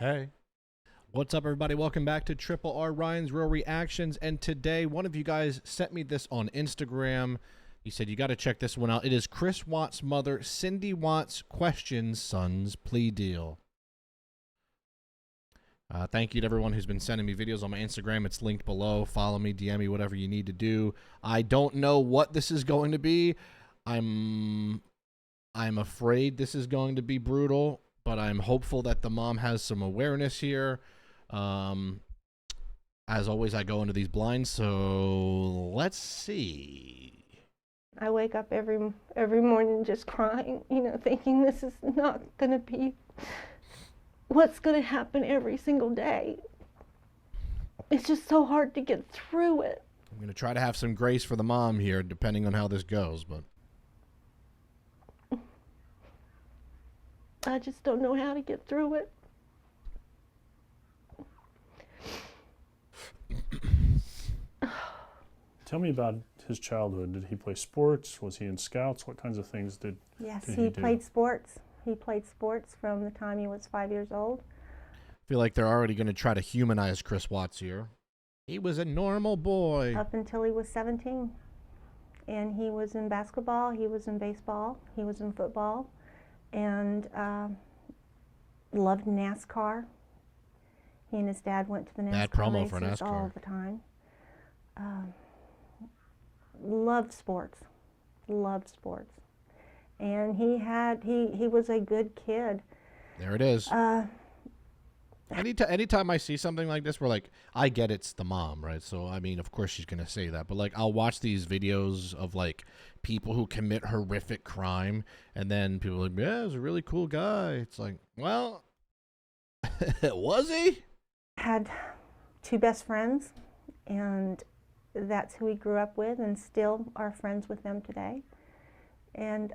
Hey. What's up, everybody? Welcome back to Triple R Ryan's Real Reactions. And today, one of you guys sent me this on Instagram. He said, you got to check this one out. It is Chris Watts' mother, Cindy Watts, questions son's plea deal. Thank you to everyone who's been sending me videos on my Instagram. It's linked below. Follow me, DM me, whatever you need to do. I don't know what this is going to be. I'm afraid this is going to be brutal, but I'm hopeful that the mom has some awareness here. As always, I go into these blind, so let's see. I wake up every morning just crying, thinking this is not going to be what's going to happen every single day. It's just so hard to get through it. I'm going to try to have some grace for the mom here, depending on how this goes, but I just don't know how to get through it. Tell me about his childhood. Did he play sports? Was he in scouts? What kinds of things did Yes, he he do? played sports. He played sports from the time he was 5 years old. I feel like they're already going to try to humanize Chris Watts here. He was a normal boy. Up until he was 17. And he was in basketball, he was in baseball, he was in football, and loved NASCAR. He and his dad went to the NASCAR Bad promo races for NASCAR. all the time. Loved sports, and he was a good kid. There it is. Anytime I see something like this, where like I get it's the mom, right? So I mean, of course she's gonna say that, but like I'll watch these videos of like people who commit horrific crime, and then people are like, yeah, he's a really cool guy. It's like, well, was he? Had two best friends, and that's who he grew up with, and still are friends with them today. And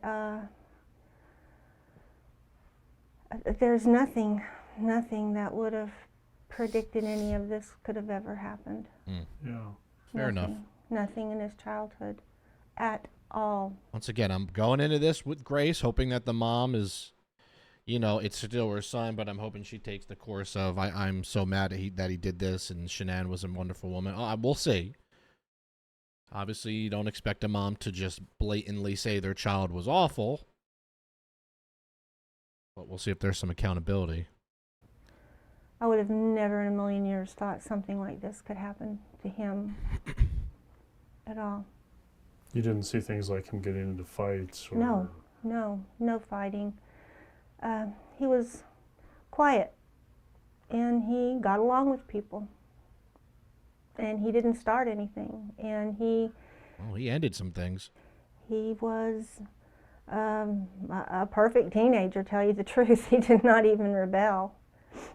there's nothing that would have predicted any of this could have ever happened. Yeah. Fair enough. Nothing in his childhood at all. Once again, I'm going into this with grace, hoping that the mom is, it's still her son, but I'm hoping she takes the course of, I'm so mad that he did this, and Shanann was a wonderful woman. We'll see. Obviously, you don't expect a mom to just blatantly say their child was awful, but we'll see if there's some accountability. I would have never in a million years thought something like this could happen to him at all. You didn't see things like him getting into fights? Or... No fighting. He was quiet, and he got along with people, and he didn't start anything, and he ended some things. He was a perfect teenager, tell you the truth. He did not even rebel.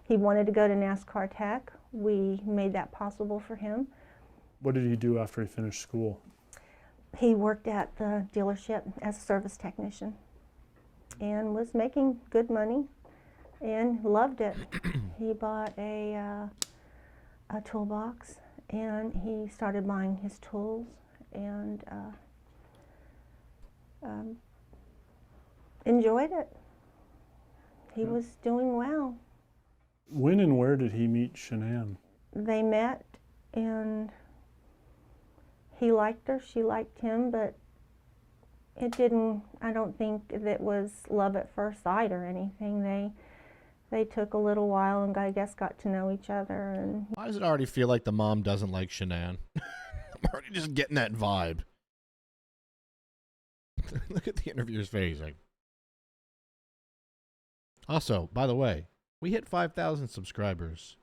He wanted to go to NASCAR Tech. We made that possible for him. What did he do after he finished school? He worked at the dealership as a service technician and was making good money and loved it. He bought a toolbox, and he started buying his tools, and enjoyed it. He was doing well. When and where did he meet Shanann? They met, and he liked her, she liked him, but it didn't, I don't think that was love at first sight or anything. They took a little while and I guess got to know each other. And why does it already feel like the mom doesn't like Shanann? I'm already just getting that vibe. Look at the interviewer's face. Like... Also, by the way, we hit 5,000 subscribers.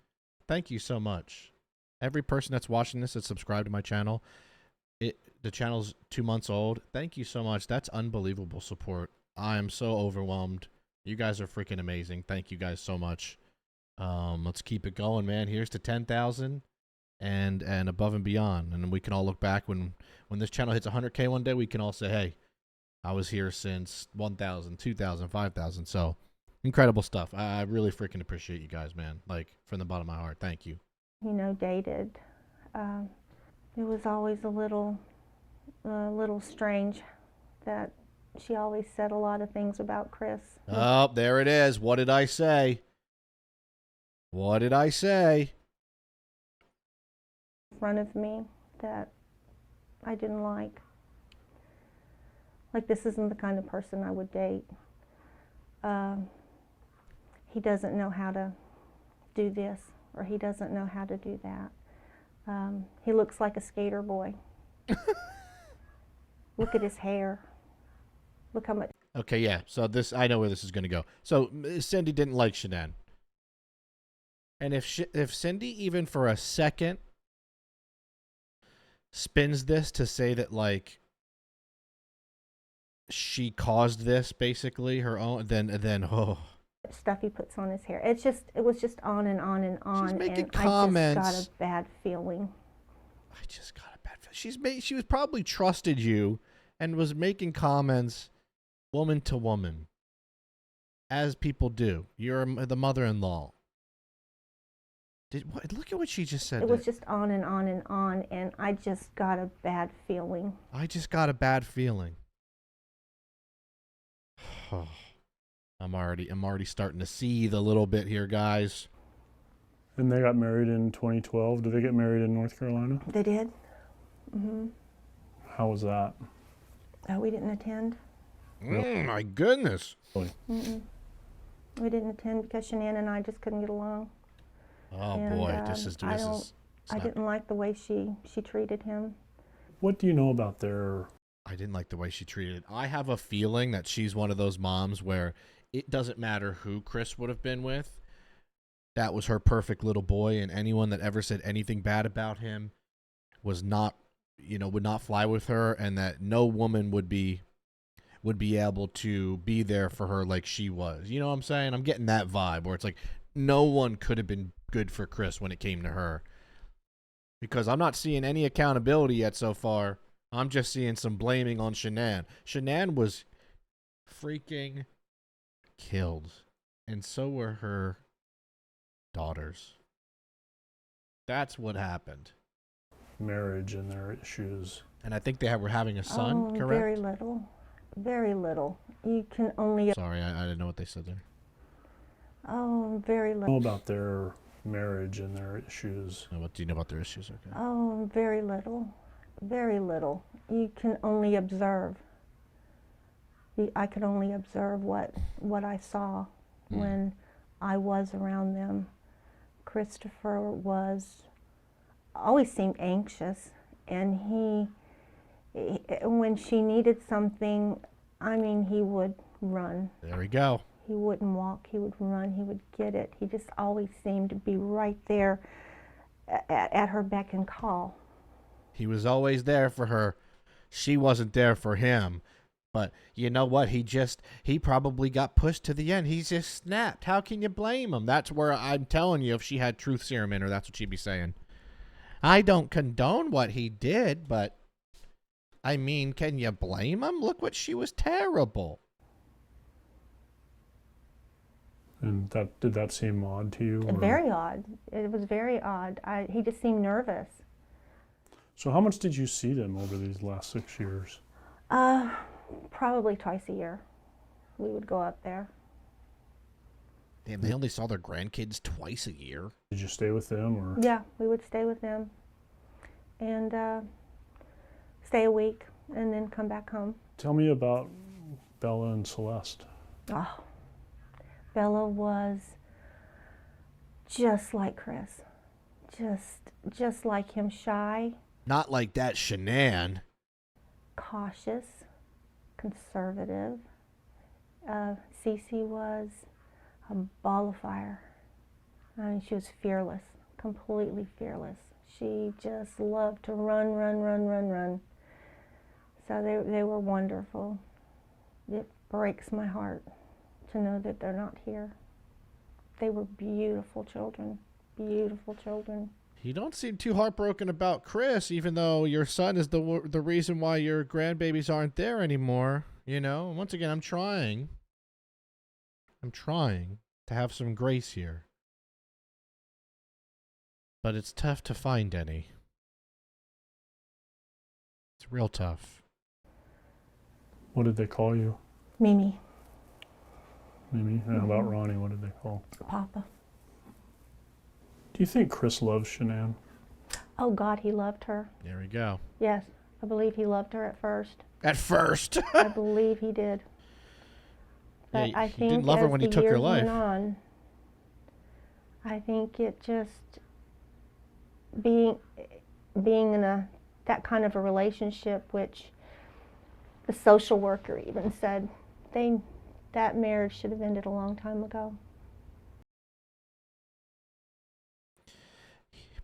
Thank you so much. Every person that's watching this that's subscribed to my channel, the channel's 2 months old. Thank you so much. That's unbelievable support. I am so overwhelmed. You guys are freaking amazing. Thank you guys so much. Let's keep it going, man. Here's to 10,000 and above and beyond. And we can all look back when this channel hits 100K one day. We can all say, hey, I was here since 1,000, 2,000, 5,000. So incredible stuff. I really freaking appreciate you guys, man. Like, from the bottom of my heart. Thank you. Dated. It was always a little strange that she always said a lot of things about Chris. Oh, there it is. What did I say? What did I say? In front of me that I didn't like. Like, this isn't the kind of person I would date. He doesn't know how to do this, or he doesn't know how to do that. He looks like a skater boy. Look at his hair. Look how much. Okay, yeah. So this, I know where this is going to go. So Cindy didn't like Shanann. And if Cindy even for a second spins this to say that, like, she caused this, basically her own, then oh, Stuff he puts on his hair. It was just on and on and on. She's making and comments. I just got a bad feeling. I just got a bad feeling. She was probably trusted you and was making comments woman to woman, as people do. You're the mother-in-law. Look at what she just said. It was just on and on and on, and I just got a bad feeling. I just got a bad feeling. I'm already starting to seethe a little bit here, guys. And they got married in 2012. Did they get married in North Carolina? They did. How was that? We didn't attend. My goodness. Really? We didn't attend because Shanann and I just couldn't get along. Oh And, boy, this is. I didn't like the way she treated him. What do you know about their... I didn't like the way she treated it. I have a feeling that she's one of those moms where it doesn't matter who Chris would have been with. That was her perfect little boy, and anyone that ever said anything bad about him was not, would not fly with her, and that no woman would be able to be there for her like she was. You know what I'm saying? I'm getting that vibe where it's like no one could have been good for Chris when it came to her. Because I'm not seeing any accountability yet so far. I'm just seeing some blaming on Shanann. Shanann was freaking killed. And so were her daughters. That's what happened. marriage and their issues? And I think they were having a son, correct? Very little. Very little. You can only... Sorry, I didn't know what they said there. Oh, very Know little. about their marriage and their issues? What do you know about their issues? Okay. Oh, very little. Very little. You can only observe. I could only observe what I saw when I was around them. Christopher always seemed anxious, and he when she needed something, I mean, he would run. There we go. He wouldn't walk, he would run, he would get it. He just always seemed to be right there at her beck and call. He was always there for her. She wasn't there for him. But you know what? He probably got pushed to the end. He just snapped. How can you blame him? That's where I'm telling you, if she had truth serum in her, that's what she'd be saying. I don't condone what he did, but I mean, can you blame him? Look what she was terrible. And did that seem odd to you? Or? Very odd. It was very odd. He just seemed nervous. So how much did you see them over these last 6 years? Probably twice a year. We would go up there. Damn, they only saw their grandkids twice a year. Did you stay with them, or? Yeah, we would stay with them and stay a week and then come back home. Tell me about Bella and Celeste. Oh, Bella was just like Chris. Just like him, shy, Not like that Shanann. cautious, conservative. Cece was a ball of fire. I mean, she was fearless, completely fearless. She just loved to run, run, run, run, run. So they were wonderful. It breaks my heart to know that they're not here. They were beautiful children, beautiful children. You don't seem too heartbroken about Chris, even though your son is the reason why your grandbabies aren't there anymore. You know, once again, I'm trying to have some grace here. But it's tough to find any. It's real tough. What did they call you? Mimi, Mimi? And how about Ronnie? What did they call? Papa. Do you think Chris loves Shanann? Oh God, he loved her. There we go. Yes, I believe he loved her at first. At first. I believe he did. But Yeah, I he think didn't love her as when the he took her years life. went on, I think it just being in that kind of a relationship, which the social worker even said that marriage should have ended a long time ago.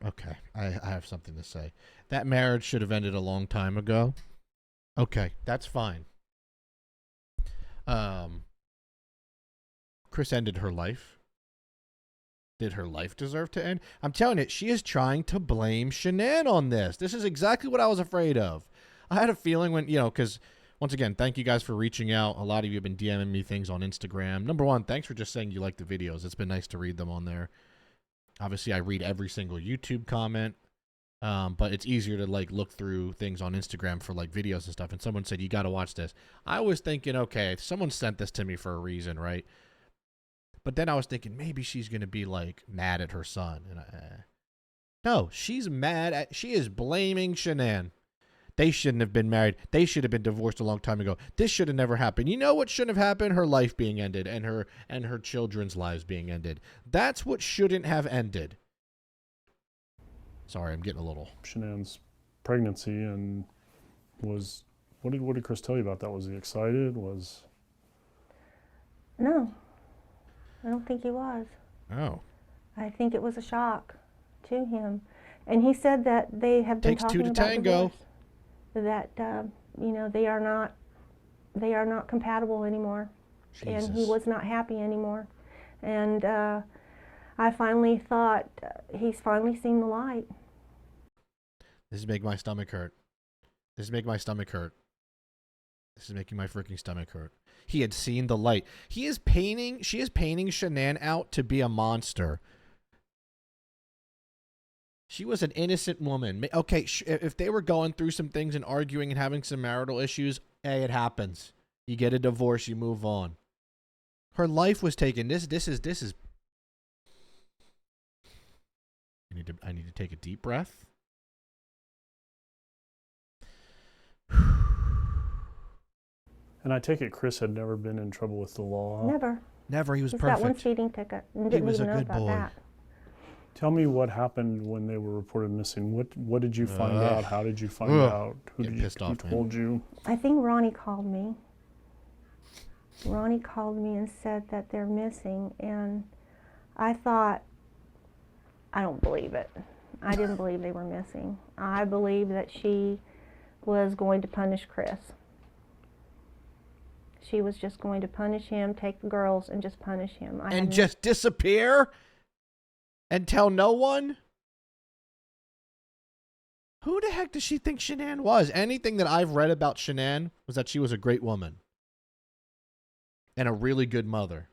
Okay, I have something to say. That marriage should have ended a long time ago. Okay, that's fine. Chris ended her life. Did her life deserve to end? I'm telling you, she is trying to blame Shanann on this. This is exactly what I was afraid of. I had a feeling when, because once again, thank you guys for reaching out. A lot of you have been DMing me things on Instagram. Number one, thanks for just saying you like the videos. It's been nice to read them on there. Obviously, I read every single YouTube comment, but it's easier to look through things on Instagram for videos and stuff. And someone said, you got to watch this. I was thinking, okay, someone sent this to me for a reason, right? But then I was thinking maybe she's going to be mad at her son. And no, she's mad she is blaming Shanann. They shouldn't have been married. They should have been divorced a long time ago. This should have never happened. You know what shouldn't have happened? Her life being ended and her children's lives being ended. That's what shouldn't have ended. Sorry, I'm getting a little. Shanann's pregnancy, and what did Chris tell you about that? Was he excited? No, I don't think he was. Oh. I think it was a shock to him. And he said that they have been Takes talking two to about tango. divorce. That they are not compatible anymore. Jesus. And he was not happy anymore. And I finally thought he's finally seen the light. This is making my stomach hurt. This is making my stomach hurt. This is making my freaking stomach hurt. He had seen the light. She is painting Shanann out to be a monster. She was an innocent woman. Okay, if they were going through some things and arguing and having some marital issues, hey, it happens. You get a divorce, you move on. Her life was taken. This is. I need to take a deep breath. And I take it Chris had never been in trouble with the law. Never. He was He's perfect. got one speeding ticket and He didn't was even a know good about boy. that. Tell me what happened when they were reported missing. What did you find out? How did you find Ugh. out? Who Pissed off, man. told you? I think Ronnie called me. Ronnie called me and said that they're missing, and I thought, I don't believe it. I didn't believe they were missing. I believe that she was going to punish Chris. She was just going to punish him, take the girls, and just punish him. And just disappear? And tell no one? Who the heck does she think Shanann was? Anything that I've read about Shanann was that she was a great woman. And a really good mother.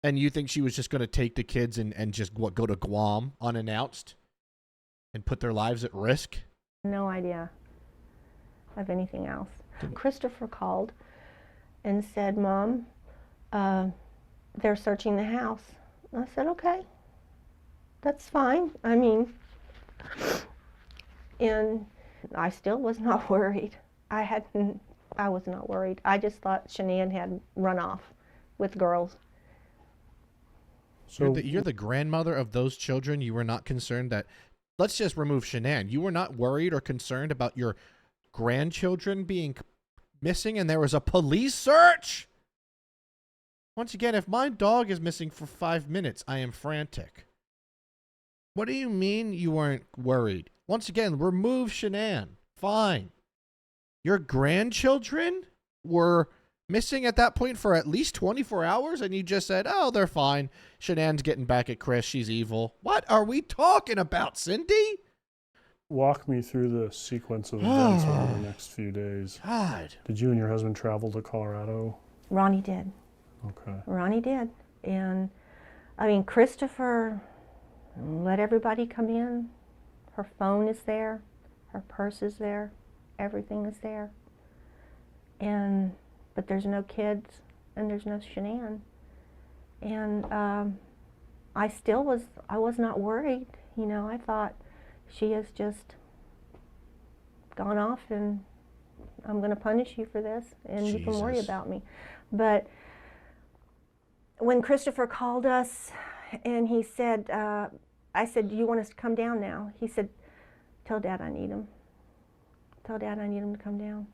And you think she was just going to take the kids and just go to Guam unannounced? And put their lives at risk? No idea of anything else. Christopher called and said, Mom, they're searching the house. I said, okay, that's fine. I mean, and I still was not worried. I was not worried. I just thought Shanann had run off with girls. So You're the grandmother of those children. You were not concerned that, let's just remove Shanann. You were not worried or concerned about your grandchildren being missing and there was a police search? Once again, if my dog is missing for 5 minutes, I am frantic. What do you mean you weren't worried? Once again, remove Shanann. Fine. Your grandchildren were missing at that point for at least 24 hours and you just said, oh, they're fine. Shanann's getting back at Chris. She's evil. What are we talking about, Cindy? walk me through the sequence of events over the next few days. God. Did you and your husband travel to Colorado? Ronnie did. Okay. Ronnie did. And, I mean, Christopher let everybody come in. Her phone is there. Her purse is there. Everything is there. But there's no kids, and there's no Shanann. And I was not worried. You know, I thought she has just gone off and I'm going to punish you for this and you can worry Jesus. about me. But when Christopher called us and he said, I said, do you want us to come down now? He said, tell Dad I need him. Tell Dad I need him to come down.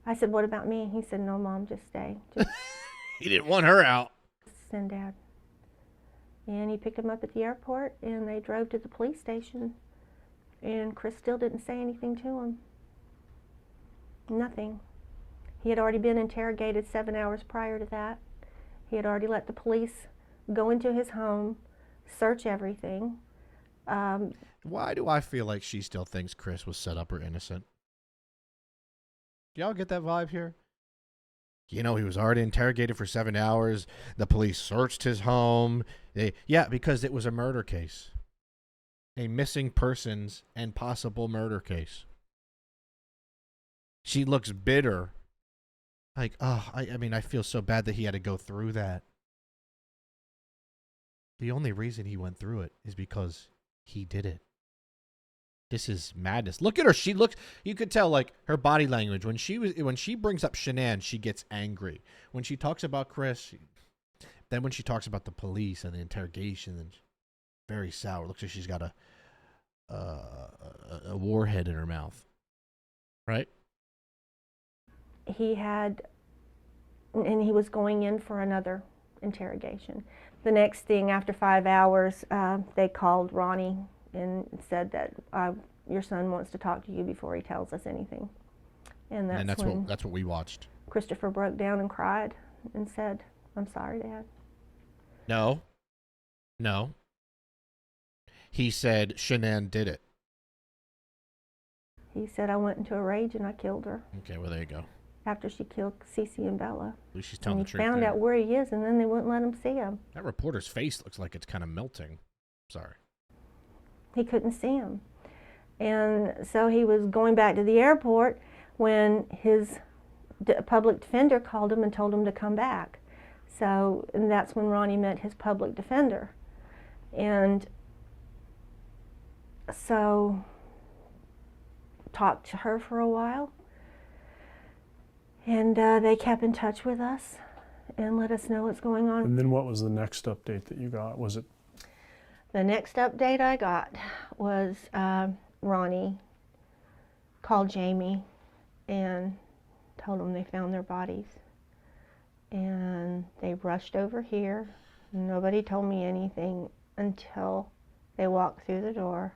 I said, what about me? He said, no, Mom, just stay. Just He didn't want her out. send Dad. And he picked him up at the airport and they drove to the police station. And Chris still didn't say anything to him. Nothing. He had already been interrogated 7 hours prior to that. He had already let the police go into his home, search everything. Why do I feel like she still thinks Chris was set up or innocent? Y'all get that vibe here? You know, he was already interrogated for 7 hours. The police searched his home. Yeah, because it was a murder case. A missing persons and possible murder case. She looks bitter. Like, oh, I mean, I feel so bad that he had to go through that. The only reason he went through it is because he did it. This is madness. Look at her. She looks, you could tell like her body language. When she brings up Shanann, she gets angry. When she talks about Chris, then when she talks about the police and the interrogation, then very sour. Looks like she's got a warhead in her mouth. Right? He had, and he was going in for another interrogation. The next thing, after 5 hours, they called Ronnie and said that your son wants to talk to you before he tells us anything. And that's what we watched. Christopher broke down and cried and said, I'm sorry, Dad. No. He said Shanann did it. He said, I went into a rage and I killed her. Okay, well, there you go. After she killed Cece and Bella. At least she's telling and the he truth. found out where he is, and then they wouldn't let him see him. That reporter's face looks like it's kind of melting. Sorry. He couldn't see him. And so he was going back to the airport when his public defender called him and told him to come back. So, and that's when Ronnie met his public defender. And so, talked to her for a while. And they kept in touch with us and let us know what's going on. And then what was the next update that you got? Was it? The next update I got was Ronnie called Jamie and told them they found their bodies. And they rushed over here. Nobody told me anything until they walked through the door.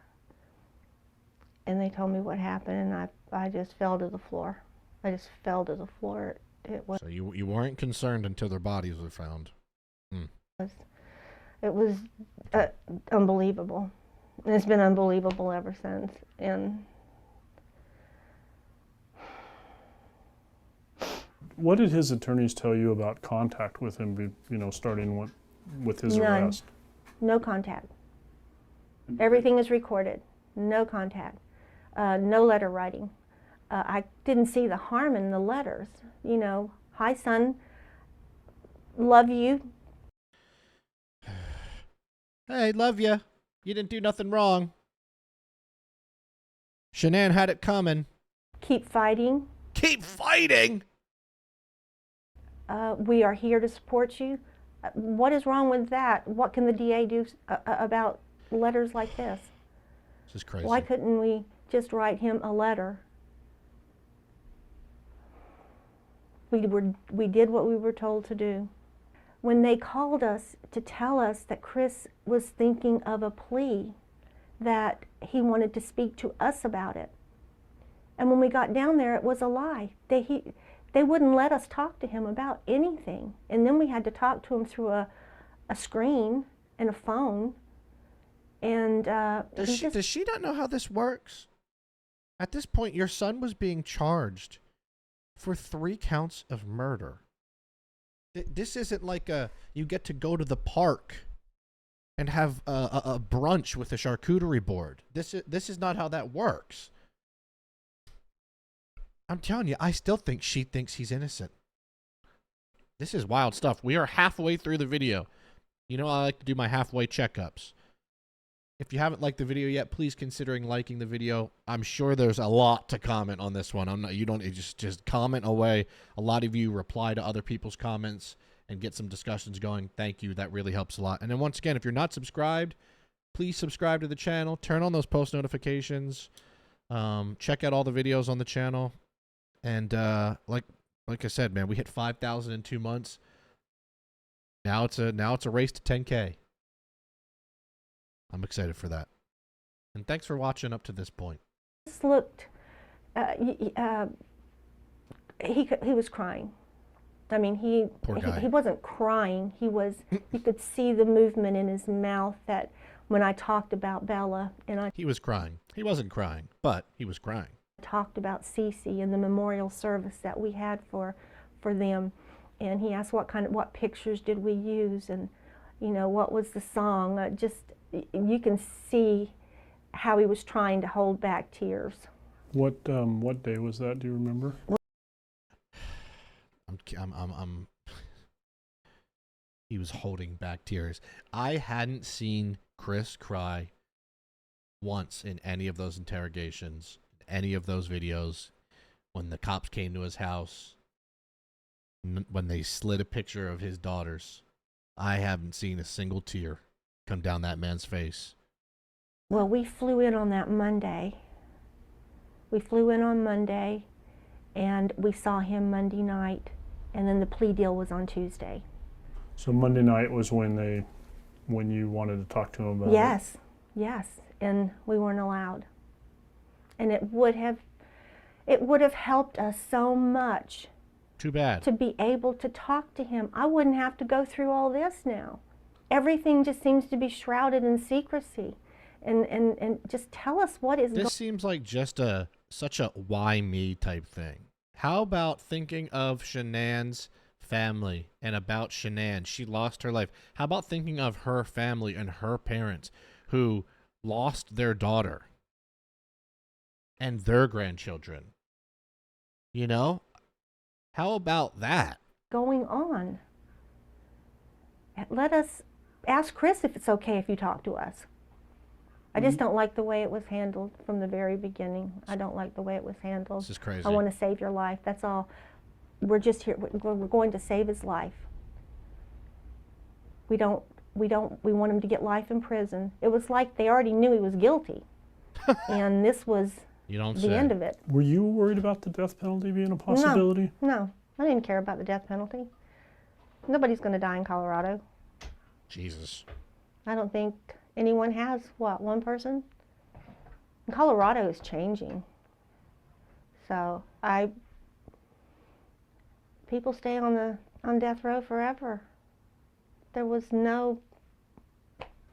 And they told me what happened, and I just fell to the floor. I just fell to the floor. It was. So you weren't concerned until their bodies were found. It was unbelievable. And it's been unbelievable ever since. And What did his attorneys tell you about contact with him? Starting with his None. arrest. No contact. Everything is recorded. No contact. No letter writing. I didn't see the harm in the letters. You know, hi son, love you. Hey, love you. You didn't do nothing wrong. Shanann had it coming. Keep fighting. Keep fighting. We are here to support you. What is wrong with that? What can the DA do about letters like this? This is crazy. Why couldn't we just write him a letter? We did what we were told to do. When they called us to tell us that Chris was thinking of a plea, that he wanted to speak to us about it. And when we got down there, it was a lie. They wouldn't let us talk to him about anything. And then we had to talk to him through a screen and a phone. And does she not know how this works? At this point, your son was being charged for 3 counts of murder. This isn't like you get to go to the park and have a brunch with a charcuterie board. This is not how that works. I'm telling you, I still think she thinks he's innocent. This is wild stuff. We are halfway through the video. You know, I like to do my halfway checkups. If you haven't liked the video yet, please considering liking the video. I'm sure there's a lot to comment on this one. You don't just comment away. A lot of you reply to other people's comments and get some discussions going. Thank you. That really helps a lot. And then once again, if you're not subscribed, please subscribe to the channel. Turn on those post notifications. Check out all the videos on the channel. And like I said, man, we hit 5,000 in 2 months. Now it's a race to 10K. I'm excited for that. And thanks for watching up to this point. Just looked, he was crying. I mean, he wasn't crying. You could see the movement in his mouth that when I talked about Bella he was crying. He wasn't crying, but he was crying. Talked about Cece and the memorial service that we had for them, and he asked what pictures did we use, and you know, what was the song. You can see how he was trying to hold back tears. What day was that? Do you remember? He was holding back tears. I hadn't seen Chris cry once in any of those interrogations, any of those videos, when the cops came to his house, when they slid a picture of his daughters. I haven't seen a single tear come down that man's face. Well, we flew in on that Monday. We flew in on Monday, and we saw him Monday night, and then the plea deal was on Tuesday. So Monday night was when you wanted to talk to him about Yes, and we weren't allowed. And it would have helped us so much. Too bad. To be able to talk to him. I wouldn't have to go through all this now. Everything just seems to be shrouded in secrecy. And just tell us what is going on. This seems like just such a why me type thing. How about thinking of Shanann's family and about Shanann? She lost her life. How about thinking of her family and her parents who lost their daughter and their grandchildren? You know? How about that? Going on. Let us ask Chris if it's okay if you talk to us. I just don't like the way it was handled from the very beginning. I don't like the way it was handled. This is crazy. I want to save your life. That's all. We're just here. We're going to save his life. We want him to get life in prison. It was like they already knew he was guilty. And this was the end of it. Were you worried about the death penalty being a possibility? No, I didn't care about the death penalty. Nobody's going to die in Colorado. Jesus. I don't think anyone has. What, one person? And Colorado is changing. So people stay on death row forever. There was no,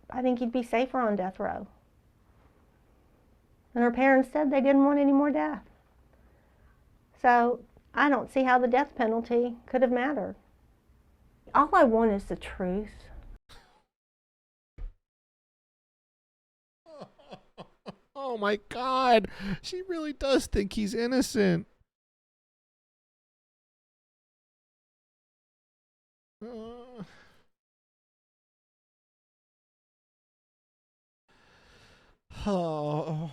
I think he'd be safer on death row. And her parents said they didn't want any more death. So I don't see how the death penalty could have mattered. All I want is the truth. Oh my God. She really does think he's innocent. Oh.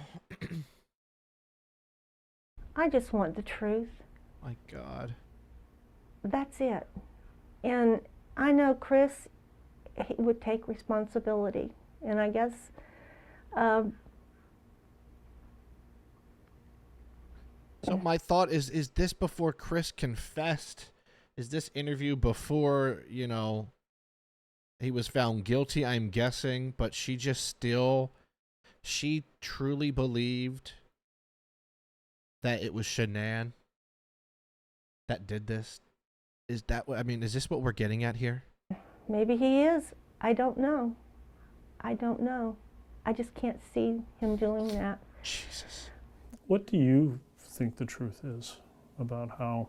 I just want the truth. My God. That's it. And I know Chris, he would take responsibility. And I guess so my thought is this before Chris confessed? Is this interview before, you know, he was found guilty, I'm guessing, but she truly believed that it was Shanann that did this? Is this what we're getting at here? Maybe he is. I don't know. I just can't see him doing that. Jesus. What do you think the truth is about how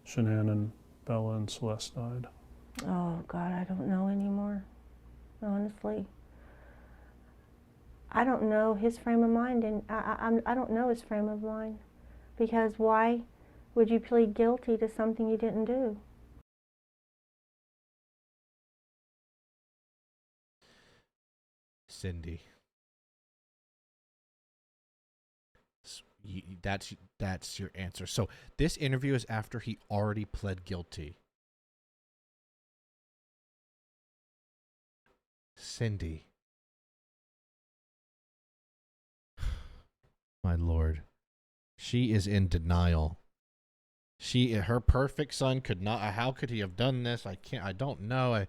Shanann and Bella and Celeste died? Oh, God, I don't know anymore. Honestly. I don't know his frame of mind, and I don't know his frame of mind. Because why would you plead guilty to something you didn't do? Cindy. That's your answer. So this interview is after he already pled guilty. Cindy. My Lord. She is in denial. Her perfect son could not. How could he have done this? I don't know.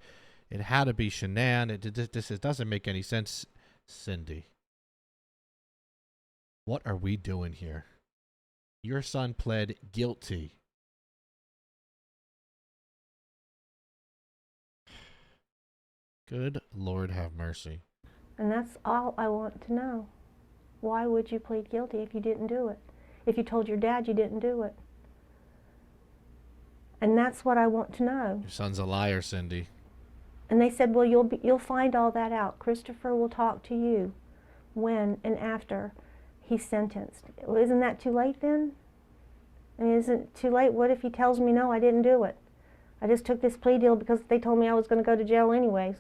It had to be Shanann. It doesn't make any sense. Cindy. What are we doing here? Your son pled guilty. Good Lord have mercy. And that's all I want to know. Why would you plead guilty if you didn't do it? If you told your dad you didn't do it? And that's what I want to know. Your son's a liar, Cindy. And they said, well, you'll find all that out. Christopher will talk to you when and after he's sentenced. Well, isn't that too late then? I mean, isn't it too late? What if he tells me, no, I didn't do it? I just took this plea deal because they told me I was going to go to jail anyways.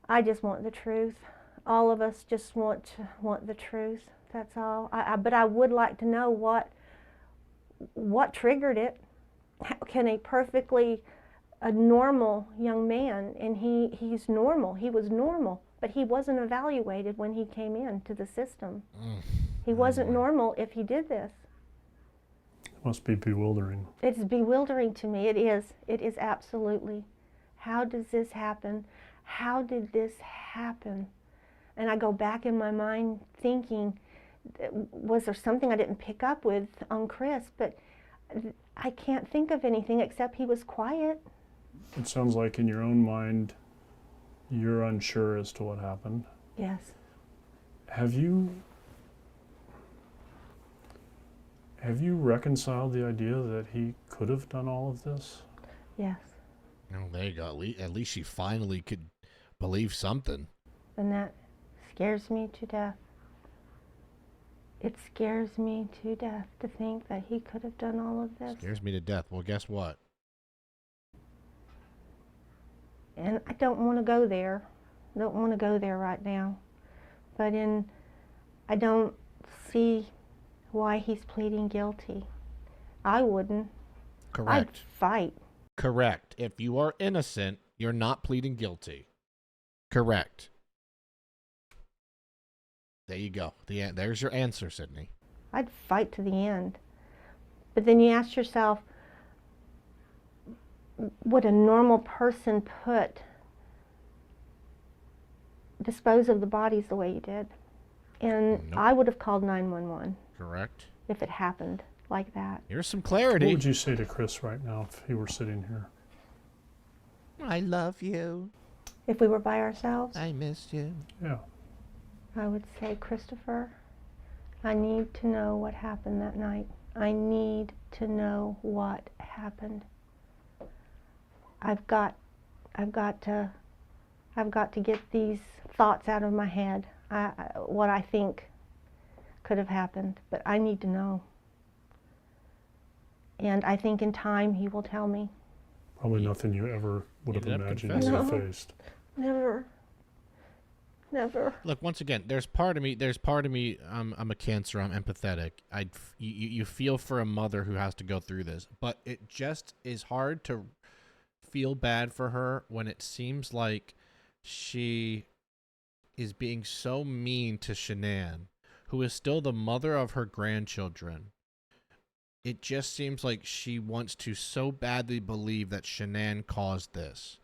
I just want the truth. All of us just want the truth. That's all. But I would like to know what triggered it. How can a normal young man, and he's normal, he was normal, but he wasn't evaluated when he came into the system. He wasn't normal if he did this. It must be bewildering. It's bewildering to me. It is absolutely. How does this happen? How did this happen? And I go back in my mind thinking, was there something I didn't pick up with on Chris? But I can't think of anything except he was quiet. It sounds like in your own mind, you're unsure as to what happened. Yes. Have you reconciled the idea that he could have done all of this? Yes. Oh, there you go. At least she finally could believe something. And that scares me to death. It scares me to death to think that he could have done all of this. Scares me to death. Well, guess what? And I don't want to go there. I don't want to go there right now. But I don't see why he's pleading guilty. I wouldn't. Correct. I'd fight. Correct. If you are innocent, you're not pleading guilty. Correct. There you go. There's your answer, Sydney. I'd fight to the end. But then you ask yourself, would a normal person dispose of the bodies the way you did? And Nope. I would have called 911 Correct. if it happened like that. Here's some clarity. What would you say to Chris right now if he were sitting here? I love you. If we were by ourselves, I miss you. Yeah. I would say, Christopher, I need to know what happened that night. I need to know what happened. I've got to get these thoughts out of my head. What I think could have happened, but I need to know. And I think in time he will tell me. Probably nothing you ever would have ended up imagined you confessing. faced. Never. Look, once again, there's part of me, I'm a Cancer, I'm empathetic. You feel for a mother who has to go through this, but it just is hard to feel bad for her when it seems like she is being so mean to Shanann, who is still the mother of her grandchildren. It just seems like she wants to so badly believe that Shanann caused this,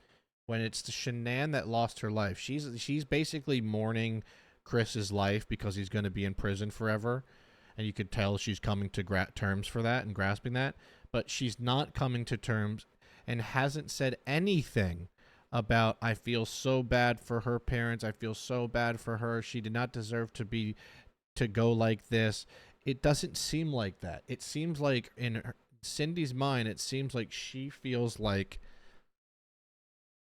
when it's the Shanann that lost her life. She's basically mourning Chris's life because he's going to be in prison forever, and you could tell she's coming to terms for that and grasping that, but she's not coming to terms and hasn't said anything about, I feel so bad for her parents, I feel so bad for her, she did not deserve to go like this. It doesn't seem like that. It seems like in Cindy's mind, it seems like she feels like,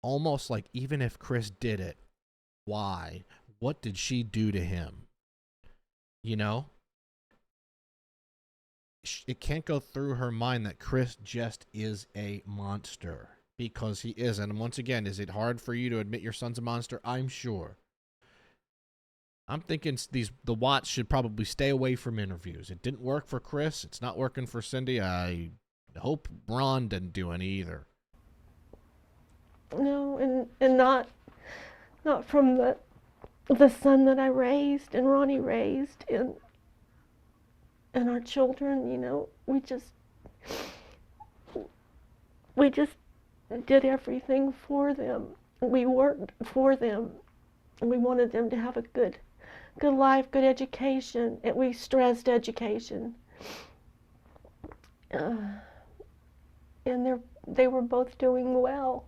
almost like, even if Chris did it, why? What did she do to him? You know? It can't go through her mind that Chris just is a monster, because he is. And once again, is it hard for you to admit your son's a monster? I'm sure. I'm thinking the Watts should probably stay away from interviews. It didn't work for Chris. It's not working for Cindy. I hope Ron didn't do any either. No, and not from the son that I raised and Ronnie raised and our children. You know, we just did everything for them. We worked for them. We wanted them to have a good life, good education, and we stressed education. And they were both doing well.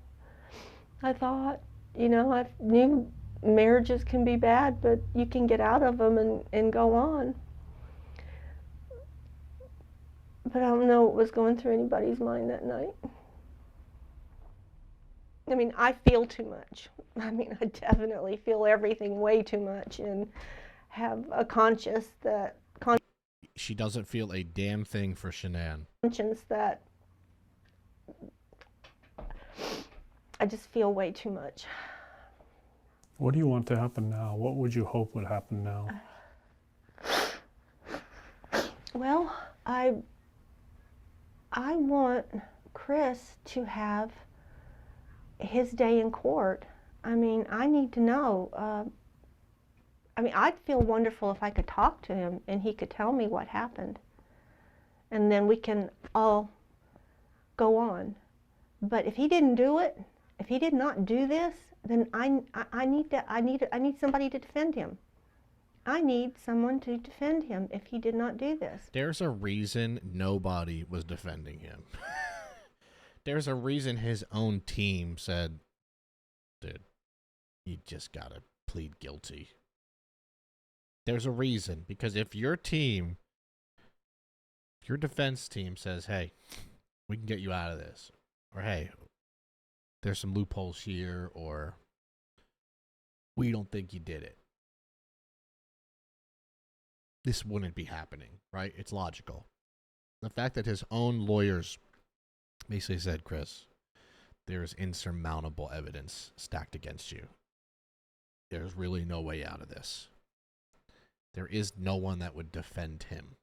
I thought, you know, I knew marriages can be bad, but you can get out of them and go on. But I don't know what was going through anybody's mind that night. I mean, I feel too much. I mean, I definitely feel everything way too much and have a conscience that She doesn't feel a damn thing for Shanann. that I just feel way too much. What do you want to happen now? What would you hope would happen now? Well, I want Chris to have his day in court. I mean, I need to know. I mean, I'd feel wonderful if I could talk to him and he could tell me what happened. And then we can all go on. But if he didn't do it, if he did not do this, then I need somebody to defend him. I need someone to defend him if he did not do this. There's a reason nobody was defending him. There's a reason his own team said, dude, you just gotta plead guilty. There's a reason, because if your defense team says, hey, we can get you out of this, or hey, there's some loopholes here, or we don't think you did it, this wouldn't be happening, right? It's logical. The fact that his own lawyers basically said, Chris, there's insurmountable evidence stacked against you. There's really no way out of this. There is no one that would defend him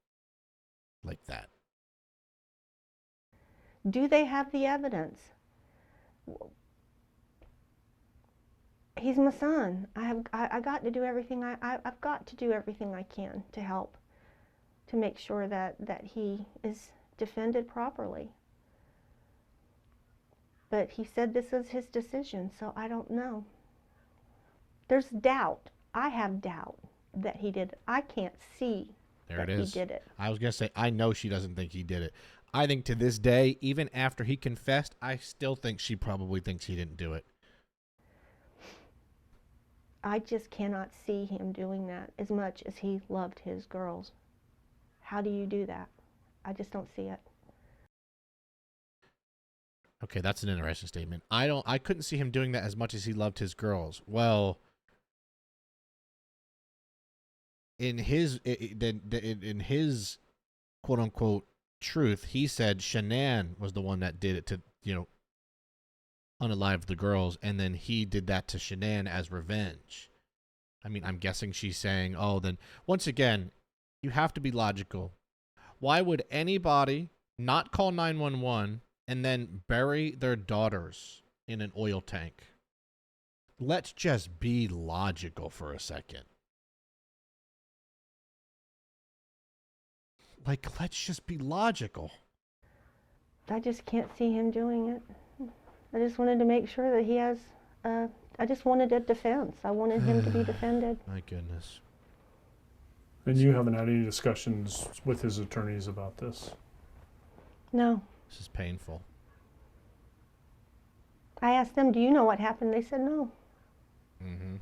like that. Do they have the evidence? He's my son. I got to do everything I've got to do everything I can to help, to make sure that he is defended properly. But he said this is his decision, so I don't know. There's doubt. I have doubt that he did it. I can't see that he did it. I was going to say, I know she doesn't think he did it. I think to this day, even after he confessed, I still think she probably thinks he didn't do it. I just cannot see him doing that as much as he loved his girls. How do you do that? I just don't see it. Okay, that's an interesting statement. I couldn't see him doing that as much as he loved his girls. Well, in his quote unquote truth, he said Shanann was the one that did it to, unalive the girls, and then he did that to Shanann as revenge. I mean, I'm guessing she's saying, oh, then once again, you have to be logical. Why would anybody not call 911 and then bury their daughters in an oil tank? Let's just be logical for a second. Let's just be logical. I just can't see him doing it. I just wanted to make sure that he has, I just wanted a defense. I wanted him to be defended. My goodness. And you haven't had any discussions with his attorneys about this? No. This is painful. I asked them, do you know what happened? They said no. Mm-hmm.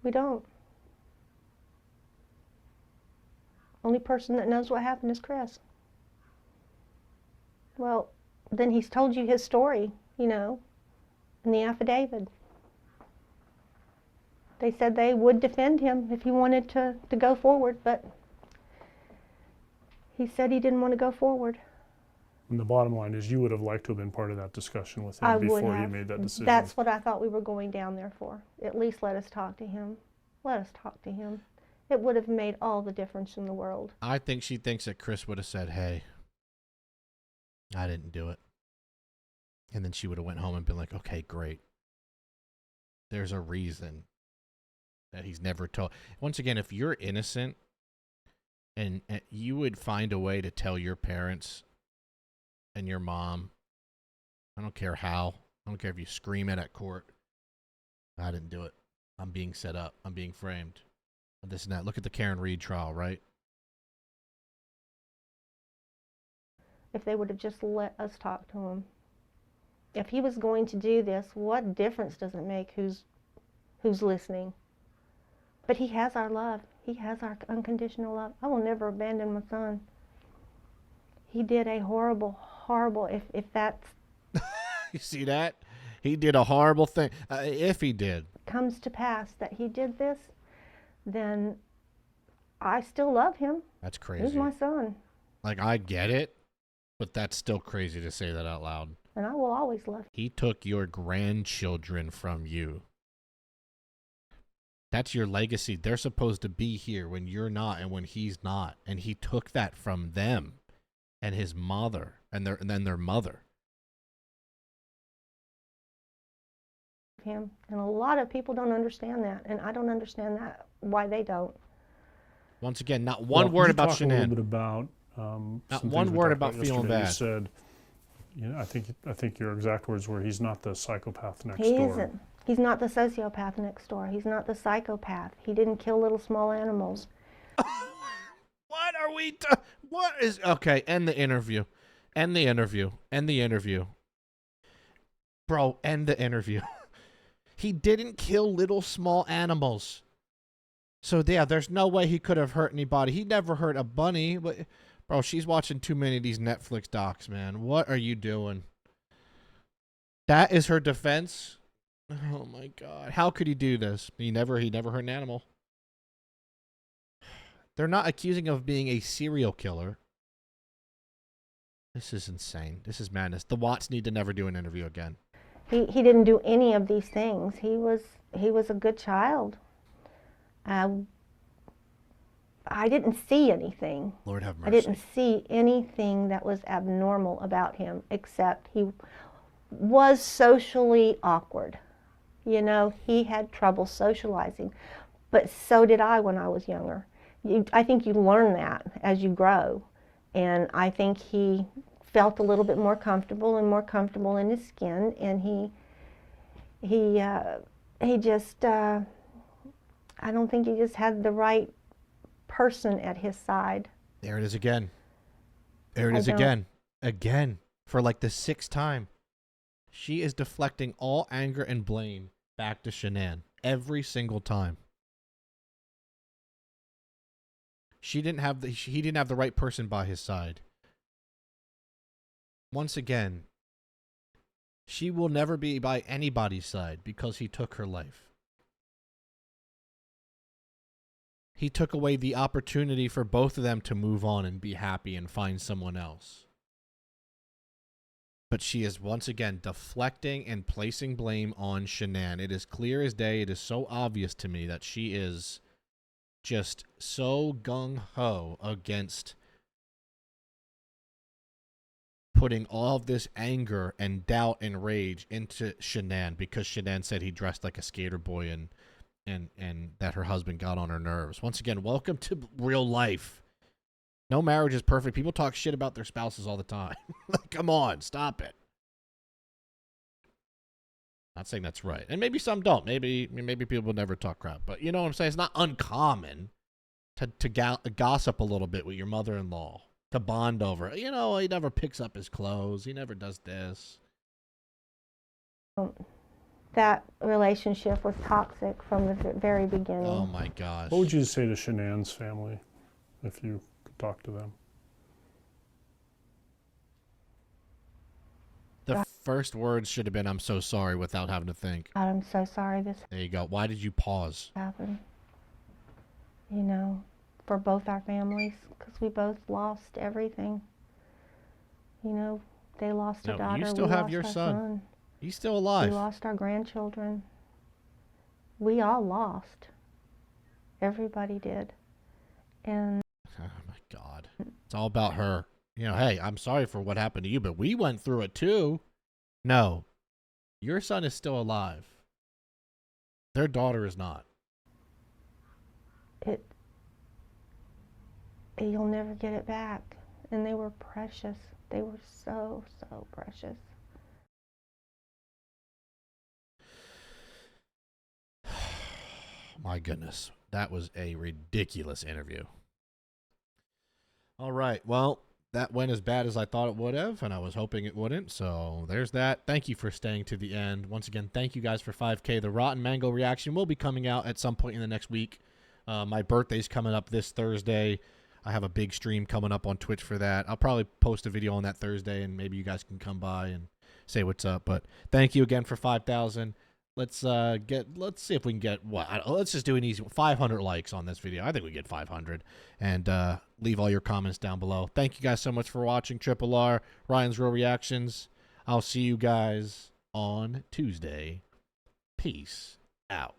We don't. Only person that knows what happened is Chris. Well, then he's told you his story, in the affidavit. They said they would defend him if he wanted to go forward, but he said he didn't want to go forward. And the bottom line is you would have liked to have been part of that discussion with him before he made that decision. That's what I thought we were going down there for. At least let us talk to him. Let us talk to him. it would have made all the difference in the world. I think she thinks that Chris would have said, hey, I didn't do it. And then she would have went home and been like, okay, great. There's a reason that he's never told. Once again, if you're innocent and you would find a way to tell your parents and your mom, I don't care how, I don't care if you scream it at court, I didn't do it. I'm being set up. I'm being framed. This and that. Look at the Karen Reed trial, right? If they would have just let us talk to him. If he was going to do this, what difference does it make who's listening? But he has our love. He has our unconditional love. I will never abandon my son. He did a horrible, horrible, if that's... You see that? He did a horrible thing. If he did. Comes to pass that he did this, then I still love him. That's crazy. He's my son. Like, I get it, but that's still crazy to say that out loud. And I will always love him. He took your grandchildren from you. That's your legacy. They're supposed to be here when you're not and when he's not. And he took that from them and his mother and then their mother. Him. And a lot of people don't understand that. And I don't understand that, why they don't. Once again, not one word about Shanann. A little bit Shanann. about Not some one things we word talked about feeling yesterday. bad. You said, you know, I think your exact words were, he's not the psychopath next He door. isn't. He's not the sociopath next door. He's not the psychopath. He didn't kill little small animals. What are we what is okay, end the interview. End the interview. End the interview. Bro, end the interview. He didn't kill little small animals. So yeah, there's no way he could have hurt anybody. He never hurt a bunny. But bro, she's watching too many of these Netflix docs, man. What are you doing? That is her defense? Oh my God. How could he do this? He never hurt an animal. They're not accusing him of being a serial killer. This is insane. This is madness. The Watts need to never do an interview again. He didn't do any of these things. He was a good child. I didn't see anything. Lord have mercy. I didn't see anything that was abnormal about him, except he was socially awkward. You know, he had trouble socializing, but so did I when I was younger. I think you learn that as you grow, and I think he felt a little bit more comfortable in his skin, and he just I don't think he just had the right person at his side. There it is again. There it is again. Again. For like the 6th time. She is deflecting all anger and blame back to Shanann. Every single time. He didn't have the right person by his side. Once again, she will never be by anybody's side because he took her life. He took away the opportunity for both of them to move on and be happy and find someone else. But she is once again deflecting and placing blame on Shanann. It is clear as day. It is so obvious to me that she is just so gung-ho against putting all of this anger and doubt and rage into Shanann because Shanann said he dressed like a skater boy and that her husband got on her nerves. Once again, welcome to real life. No marriage is perfect. People talk shit about their spouses all the time. Come on, stop it. Not saying that's right. And maybe some don't. Maybe people never talk crap. But you know what I'm saying? It's not uncommon to gossip a little bit with your mother-in-law. To bond over. You know, he never picks up his clothes. He never does this. That relationship was toxic from the very beginning. Oh my gosh. What would you say to Shanann's family if you could talk to them? The first words should have been, I'm so sorry, without having to think. God, I'm so sorry this There you go. Why did you pause? happened. You know, for both our families, because we both lost everything. You know, they lost a No, daughter. you still we have lost your our son. He's still We alive. lost our grandchildren. We all lost. Everybody did. And Oh my God. It's all about her. You know, hey, I'm sorry for what happened to you, but we went through it too. No, your son is still alive. Their daughter is not. you'll never get it back. And they were precious. They were so, so precious. My goodness. That was a ridiculous interview. All right. Well, that went as bad as I thought it would have, and I was hoping it wouldn't. So there's that. Thank you for staying to the end. Once again, thank you guys for 5K. The Rotten Mango reaction will be coming out at some point in the next week. My birthday's coming up this Thursday. I have a big stream coming up on Twitch for that. I'll probably post a video on that Thursday, and maybe you guys can come by and say what's up. But thank you again for 5,000. Let's see if we can get let's just do an easy 500 likes on this video. I think we get 500, and leave all your comments down below. Thank you guys so much for watching Triple R Ryan's Real Reactions. I'll see you guys on Tuesday. Peace out.